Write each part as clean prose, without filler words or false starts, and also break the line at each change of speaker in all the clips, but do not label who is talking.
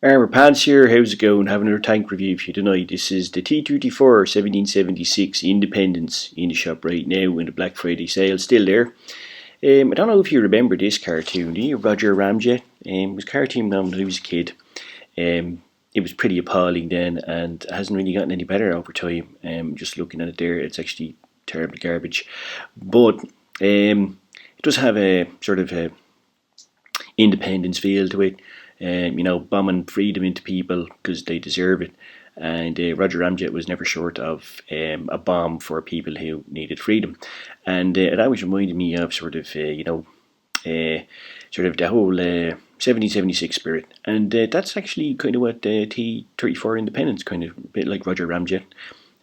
Armour Pants here, how's it going? Have another tank review for you tonight. This is the T34 1776 Independence in the shop right now in the Black Friday sale, still there. I don't know if you remember this cartoon, do you? Roger Ramjet. It was a cartoon when I was a kid. It was pretty appalling then and hasn't really gotten any better over time. Just looking at it there, it's actually terrible garbage. But it does have a sort of a independence feel to it. Bombing freedom into people because they deserve it. And Roger Ramjet was never short of a bomb for people who needed freedom. And it always reminded me of sort of the whole 1776 spirit. And that's actually kind of what T34 Independence, kind of a bit like Roger Ramjet.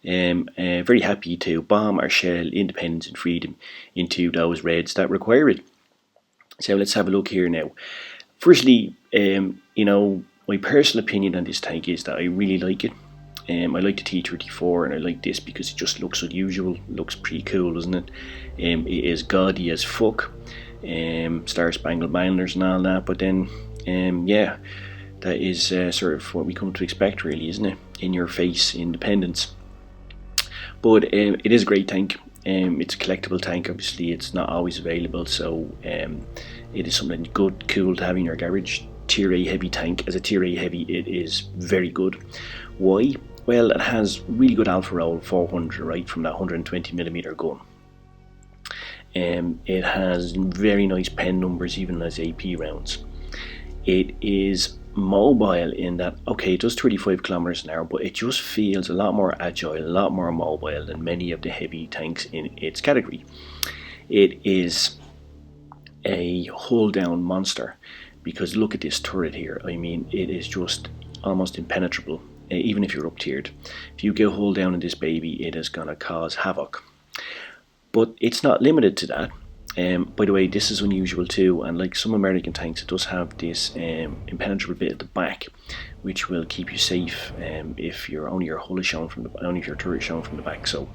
Very happy to bomb or shell independence and freedom into those reds that require it. So let's have a look here now. Firstly, my personal opinion on this tank is that I really like it. I like the T34 and I like this because it just looks unusual, looks pretty cool, doesn't it? It is gaudy as fuck, Star Spangled Banners and all that, but then, that is sort of what we come to expect really, isn't it? In your face independence. But it is a great tank. It's a collectible tank, obviously it's not always available, so it is something good, cool to have in your garage. Tier A heavy tank. As a Tier A heavy, it is very good. Why? Well, it has really good alpha roll, 400, right, from that 120mm gun. It has very nice pen numbers, even as AP rounds. It is mobile in that, okay, it does 35 kilometers an hour, but it just feels a lot more agile, a lot more mobile than many of the heavy tanks in its category. It is a hold down monster, because look at this turret here. I mean, it is just almost impenetrable, even if you're up tiered. If you go hold down in this baby, it is gonna cause havoc. But it's not limited to that. By the way, this is unusual too, and like some American tanks, it does have this impenetrable bit at the back, which will keep you safe if only your hull is shown from only if your turret is shown from the back. So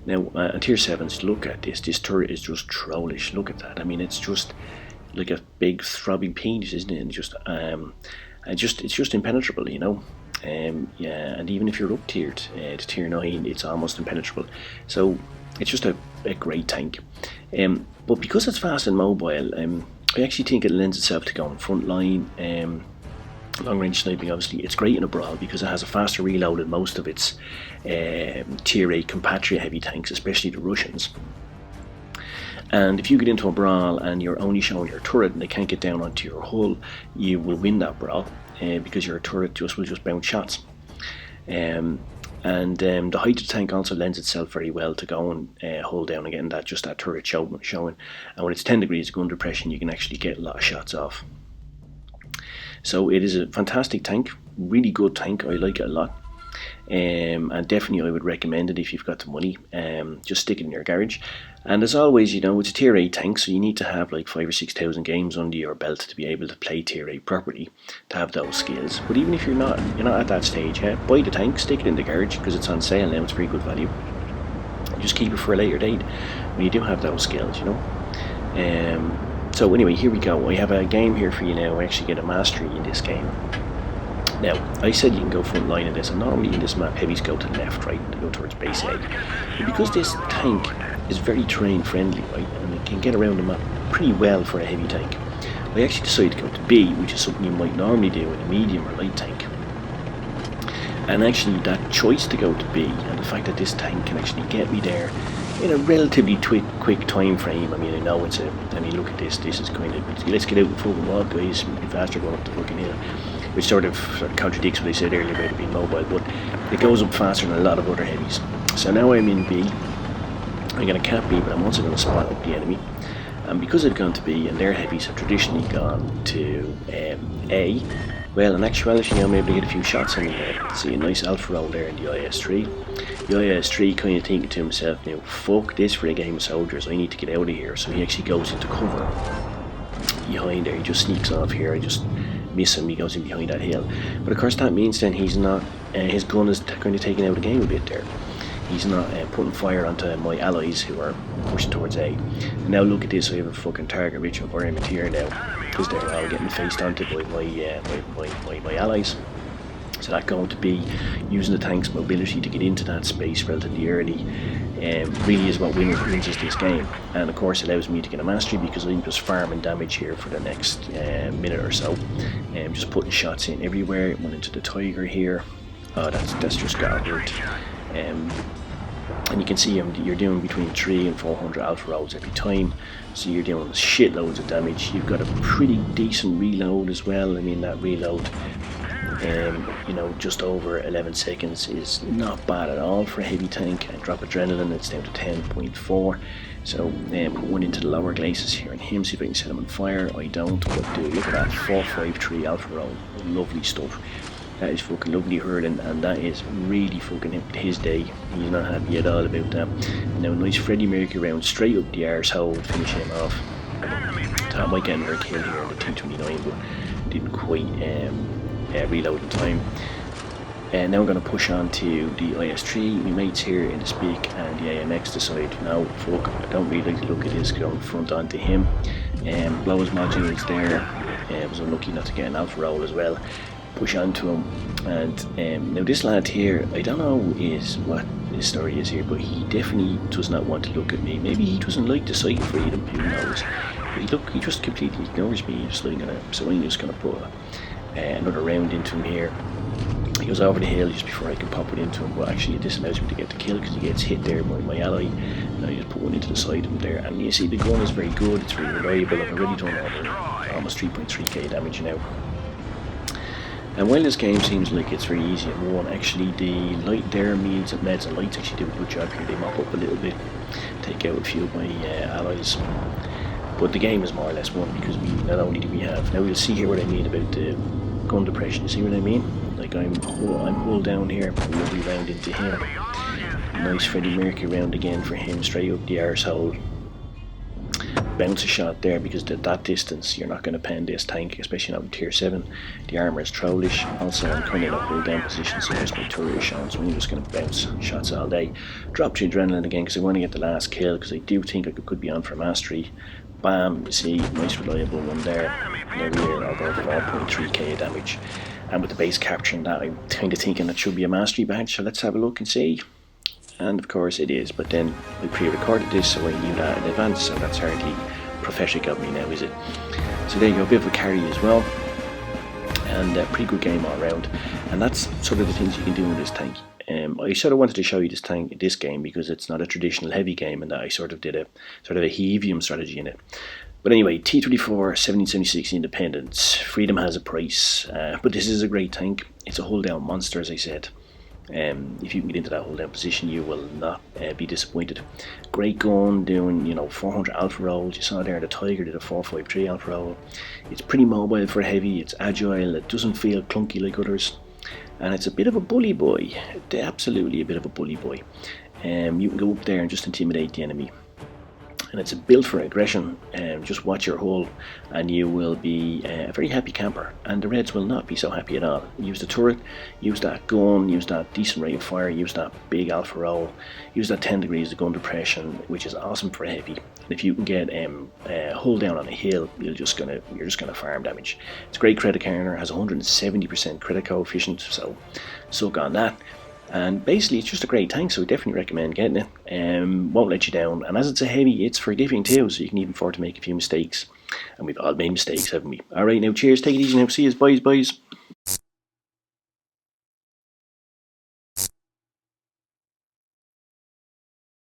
now on tier 7s, look at this. This turret is just trollish. Look at that. I mean, it's just like a big throbbing penis, isn't it? And it's just impenetrable, you know. And even if you're up tiered to tier 9, it's almost impenetrable. So it's just a great tank. But because it's fast and mobile, I actually think it lends itself to going front line, long range sniping. Obviously it's great in a brawl because it has a faster reload than most of its tier 8 compatriot heavy tanks, especially the Russians. And if you get into a brawl and you're only showing your turret and they can't get down onto your hull, you will win that brawl because your turret will just bounce shots. The height of the tank also lends itself very well to going hold down and getting that turret showing. And when it's 10 degrees of under pressure, you can actually get a lot of shots off. So it is a fantastic tank, really good tank. I like it a lot. And definitely I would recommend it if you've got the money. Just stick it in your garage. And as always, it's a tier 8 tank, so you need to have like 5,000 or 6,000 games under your belt to be able to play tier 8 properly, to have those skills. But even if you're not at that stage, buy the tank, stick it in the garage because it's on sale now. It's very good value. Just keep it for a later date when you do have those skills, So anyway, here we go. I have a game here for you now. I actually get a mastery in this game. Now, I said you can go front line in this, and normally in this map, heavies go to the left, right, to go towards base A. But because this tank is very terrain friendly, right, and it can get around the map pretty well for a heavy tank, I actually decided to go to B, which is something you might normally do in a medium or light tank. And actually, that choice to go to B, and the fact that this tank can actually get me there in a relatively quick time frame. I mean, I know look at this. This is kind of, let's get out and fucking walk, guys. Be faster going up the fucking hill. Which sort of contradicts what I said earlier about it being mobile, but it goes up faster than a lot of other heavies. So now I'm in B. I'm going to cap B, but I'm also going to spot up the enemy. And because I've gone to B and their heavies have traditionally gone to A, well, in actuality, I'm able to get a few shots on the head. See a nice alpha roll there in the IS-3. The IS-3 kind of thinking to himself, now, fuck this for a game of soldiers, I need to get out of here. So he actually goes into cover behind there. He just sneaks off here. I just miss him, he goes in behind that hill. But of course that means then he's not, his gun is kind of taking out the game a bit there. he's not putting fire onto my allies who are pushing towards A. And now look at this, I have a fucking target rich environment here now, because they're all getting faced onto by my allies. So that's going to be using the tank's mobility to get into that space relatively early. Really is what wins us this game, and of course allows me to get a mastery because I'm just farming damage here for the next minute or so. Just putting shots in everywhere. Went into the tiger here. Oh, that's just got hurt. And you can see you're doing between 300 and 400 alpha rolls every time, so you're doing shitloads of damage. You've got a pretty decent reload as well. I mean, that reload, you know, just over 11 seconds is not bad at all for a heavy tank. And drop adrenaline, it's down to 10.4. So put one into the lower glacis here on him, see if I can set him on fire. I don't, but look at that 453 alpha roll, lovely stuff. That is fucking lovely hurling, and that is really fucking his day. He's not happy at all about that. Now, nice Freddie Mercury round straight up the arsehole, finish him off. Thought I might get another kill here on the T29, but didn't quite reload in time. And now I'm going to push on to the IS-3. My mates here in the Speak and the AMX decide, no, fuck, I don't really like the look of this, going front onto him. Blow his modules there. Was unlucky not to get an alpha roll as well. Push onto him, and now this lad here, I don't know what his story is here, but he definitely does not want to look at me. Maybe he doesn't like the sight of freedom, who knows. But he just completely ignores me. So I'm just gonna put another round into him here. He goes over the hill just before I can pop it into him, but actually it disallows me to get the kill because he gets hit there by my ally. And I just put one into the side of him there, and you see the gun is very good, it's very reliable. I've already done over almost 3.3k damage now. And while this game seems like it's very easy and won, actually the light there means that meds and lights actually do a good job here. They mop up a little bit, take out a few of my allies. But the game is more or less won because not only do we have, now we'll see here what I mean about the gun depression. You see what I mean? Like I'm hull down here, but we'll be round into him. Nice Freddie Mercury round again for him, straight up the arsehole. Bounce a shot there because at that distance you're not going to pen this tank, especially not with tier 7. The armour is trollish. Also I'm kind of in a hold down position, so there's my turret shot, so I'm just going to bounce shots all day. Drop to adrenaline again because I want to get the last kill, because I do think I could be on for mastery. Bam, you see, nice reliable one there. There we are, about 4.3k damage. And with the base capturing that, I'm kind of thinking that should be a mastery badge, so let's have a look and see. And of course it is, but then I pre-recorded this, so I knew that in advance, so that's hardly prophetic of me now, is it? So there you go, a bit of a carry as well, and a pretty good game all round. And that's sort of the things you can do with this tank. I sort of wanted to show you this game because it's not a traditional heavy game, and that I sort of did a heavium strategy in it. But anyway, T34, 1776 Independence. Freedom has a price, but this is a great tank. It's a hold down monster, as I said. If you can get into that hold down position, you will not be disappointed. Great gun, doing 400 alpha rolls. You saw there the Tiger did a 453 alpha roll. It's pretty mobile for heavy. It's agile. It doesn't feel clunky like others, and it's a bit of a bully boy. Absolutely a bit of a bully boy. You can go up there and just intimidate the enemy. And it's built for aggression. Just watch your hull and you will be a very happy camper, and the Reds will not be so happy at all. Use the turret, use that gun, use that decent rate of fire, use that big alpha roll, use that 10 degrees of gun depression, which is awesome for heavy. And if you can get hull down on a hill, you're just gonna farm damage. It's a great credit counter, has 170% credit coefficient, so suck on that. And basically it's just a great tank, so I definitely recommend getting it. Won't let you down, and as it's a heavy, it's forgiving too, so you can even afford to make a few mistakes. And we've all made mistakes, haven't we? Alright, now cheers, take it easy now, see you, boys.